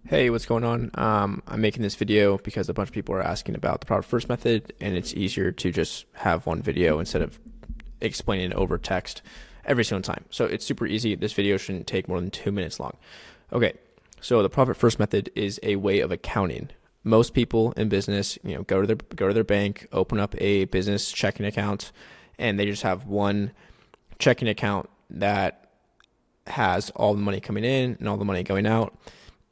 Hey, what's going on? I'm making this video because a bunch of people are asking about the profit first method, and it's easier to just have one video instead of explaining it over text every single time. So it's super easy. This video shouldn't take more than 2 minutes long. Okay, so the profit first method is a way of accounting. Most people in business, go to their bank, open up a business checking account, and they just have one checking account that has all the money coming in and all the money going out.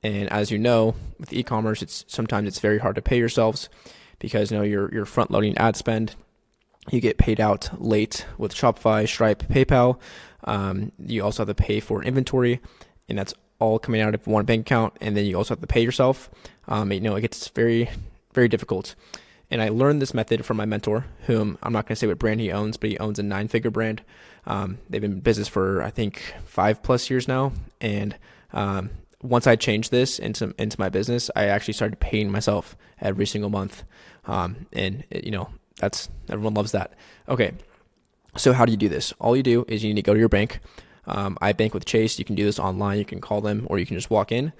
And as you know, with e-commerce, sometimes it's very hard to pay yourselves because you're front loading ad spend. You get paid out late with Shopify, Stripe, PayPal. You also have to pay for inventory, and that's all coming out of one bank account. And then you also have to pay yourself. It gets very, very difficult. And I learned this method from my mentor, whom I'm not going to say what brand he owns, but he owns a 9-figure brand. They've been in business for, I think, 5+ years now. And once I changed this into my business, I actually started paying myself every single month. That's everyone loves that. Okay, so how do you do this? All you do is you need to go to your bank. I bank with Chase. You can do this online. You can call them, or you can just walk in,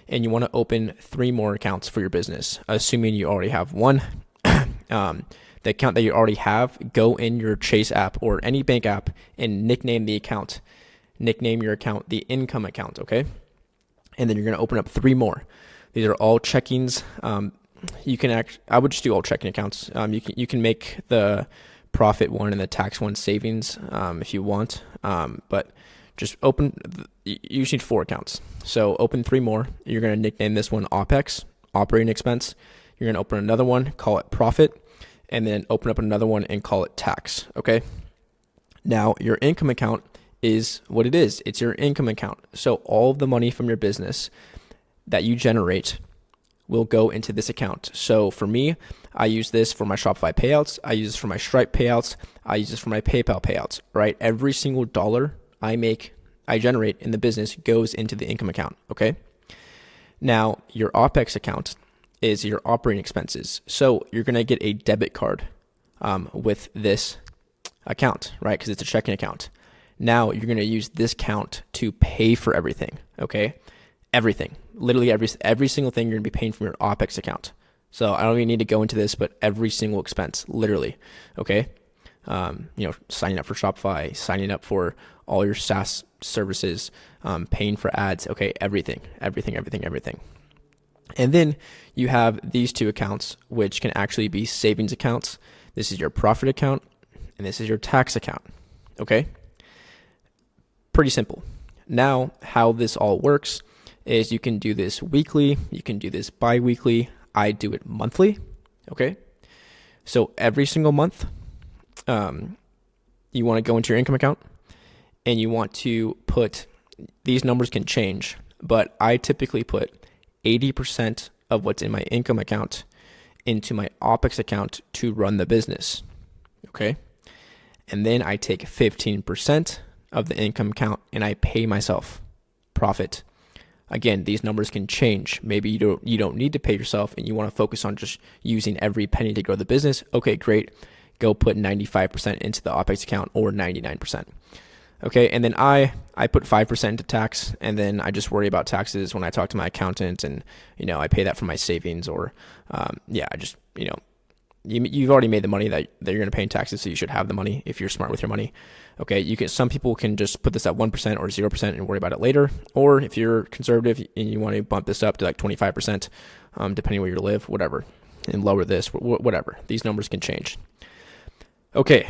and you want to open 3 more accounts for your business, assuming you already have one. The account that you already have, go in your Chase app or any bank app and nickname the account. Nickname your account the income account, okay? And then you're going to open up 3 more. These are all checkings. I would just do all checking accounts. You can make the profit one and the tax one savings if you want. But just you just need 4 accounts. So open 3 more. You're going to nickname this one OPEX, operating expense. You're going to open another one, call it profit, and then open up another one and call it tax. Okay. Now your income account is what it is. It's your income account. So all of the money from your business that you generate will go into this account. So for me, I use this for my Shopify payouts. I use this for my Stripe payouts. I use this for my PayPal payouts, right? Every single dollar I generate in the business goes into the income account. Okay. Now your OPEX account is your operating expenses. So you're going to get a debit card with this account, right? Because it's a checking account. Now you're going to use this account to pay for everything, okay? Everything, literally every single thing you're going to be paying from your OPEX account. So I don't even need to go into this, but every single expense, literally, okay? Signing up for Shopify, signing up for all your SaaS services, paying for ads, okay? Everything. And then you have these 2 accounts, which can actually be savings accounts. This is your profit account, and this is your tax account, okay? Pretty simple. Now, how this all works is you can do this weekly, you can do this bi-weekly. I do it monthly, okay? So every single month, you want to go into your income account, and you want to put, these numbers can change, but I typically put 80% of what's in my income account into my OPEX account to run the business, okay? And then I take 15% of the income account and I pay myself profit. Again, these numbers can change. Maybe you don't need to pay yourself and you want to focus on just using every penny to grow the business. Okay, great. Go put 95% into the OPEX account or 99%. Okay, and then I put 5% into tax, and then I just worry about taxes when I talk to my accountant, and I pay that from my savings, or you've already made the money that you're going to pay in taxes, so you should have the money if you're smart with your money. Okay, some people can just put this at 1% or 0% and worry about it later, or if you're conservative and you want to bump this up to like 25%, depending where you live, whatever, and lower this, whatever. These numbers can change. Okay.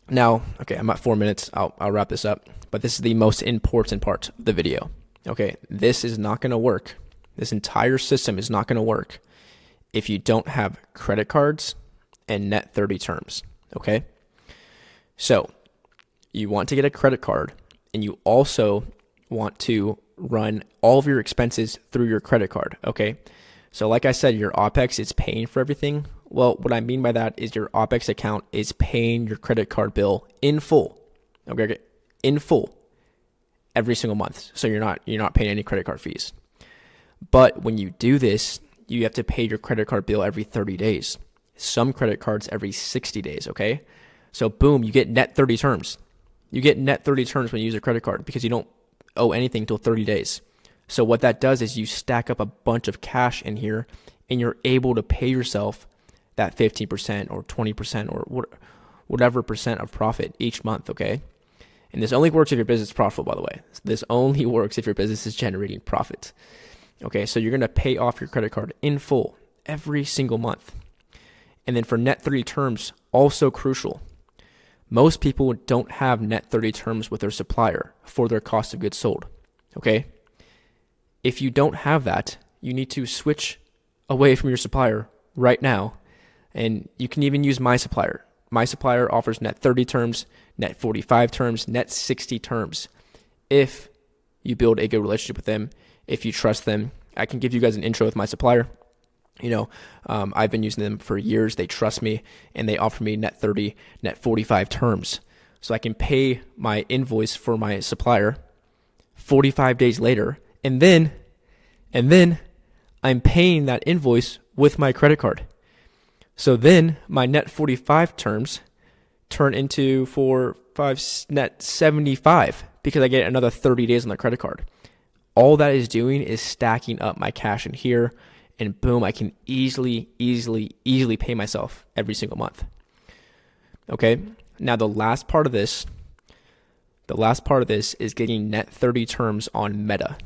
Now, I'm at 4 minutes. I'll wrap this up, but this is the most important part of the video. Okay, this is not going to work. This entire system is not going to work if you don't have credit cards and net 30 terms. Okay, so you want to get a credit card, and you also want to run all of your expenses through your credit card. Okay, so like I said, your OPEX is paying for everything. Well, what I mean by that is your OPEX account is paying your credit card bill in full. Okay, in full every single month. So you're not paying any credit card fees. But when you do this, you have to pay your credit card bill every 30 days. Some credit cards every 60 days, okay? So boom, you get net 30 terms. You get net 30 terms when you use a credit card because you don't owe anything till 30 days. So what that does is you stack up a bunch of cash in here and you're able to pay yourself that 15% or 20% or whatever percent of profit each month, okay? And this only works if your business is profitable, by the way. This only works if your business is generating profit. Okay, so you're going to pay off your credit card in full every single month. And then for net 30 terms, also crucial. Most people don't have net 30 terms with their supplier for their cost of goods sold, okay? If you don't have that, you need to switch away from your supplier right now. And you can even use my supplier. My supplier offers net 30 terms, net 45 terms, net 60 terms. If you build a good relationship with them, if you trust them, I can give you guys an intro with my supplier. I've been using them for years. They trust me and they offer me net 30, net 45 terms. So I can pay my invoice for my supplier 45 days later. And then I'm paying that invoice with my credit card. So then my net 45 terms turn into net 75 because I get another 30 days on the credit card. All that is doing is stacking up my cash in here, and boom, I can easily pay myself every single month. Okay. Now the last part of this is getting net 30 terms on Meta.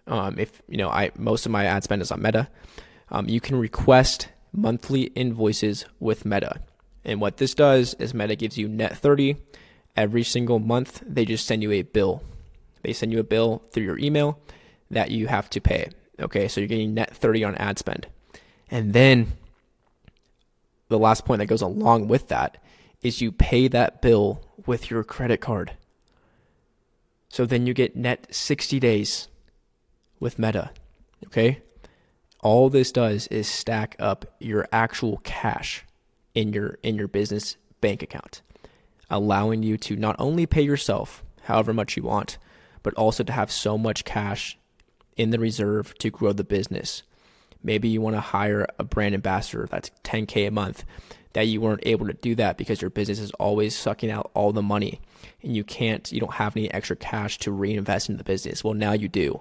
Most of my ad spend is on Meta. You can request monthly invoices with Meta. And what this does is Meta gives you net 30 every single month. They just send you a bill. They send you a bill through your email that you have to pay. Okay, so you're getting net 30 on ad spend. And then the last point that goes along with that is you pay that bill with your credit card. So then you get net 60 days with Meta. Okay? All this does is stack up your actual cash in your business bank account, allowing you to not only pay yourself however much you want, but also to have so much cash in the reserve to grow the business. Maybe you want to hire a brand ambassador that's $10K a month, that you weren't able to do that because your business is always sucking out all the money and you don't have any extra cash to reinvest in the business. Well, now you do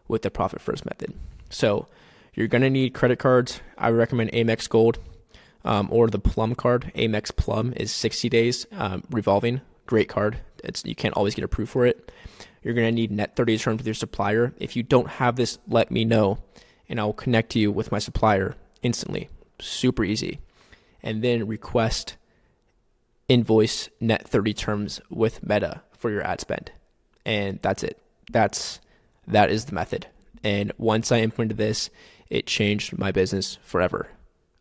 with the Profit First method. So you're going to need credit cards. I recommend Amex Gold or the Plum card. Amex Plum is 60 days revolving. Great card. You can't always get approved for it. You're going to need net 30 terms with your supplier. If you don't have this, let me know, and I'll connect you with my supplier instantly. Super easy. And then request invoice net 30 terms with Meta for your ad spend. And that's it. That is the method. And once I implemented this, it changed my business forever.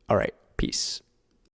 All right. Peace.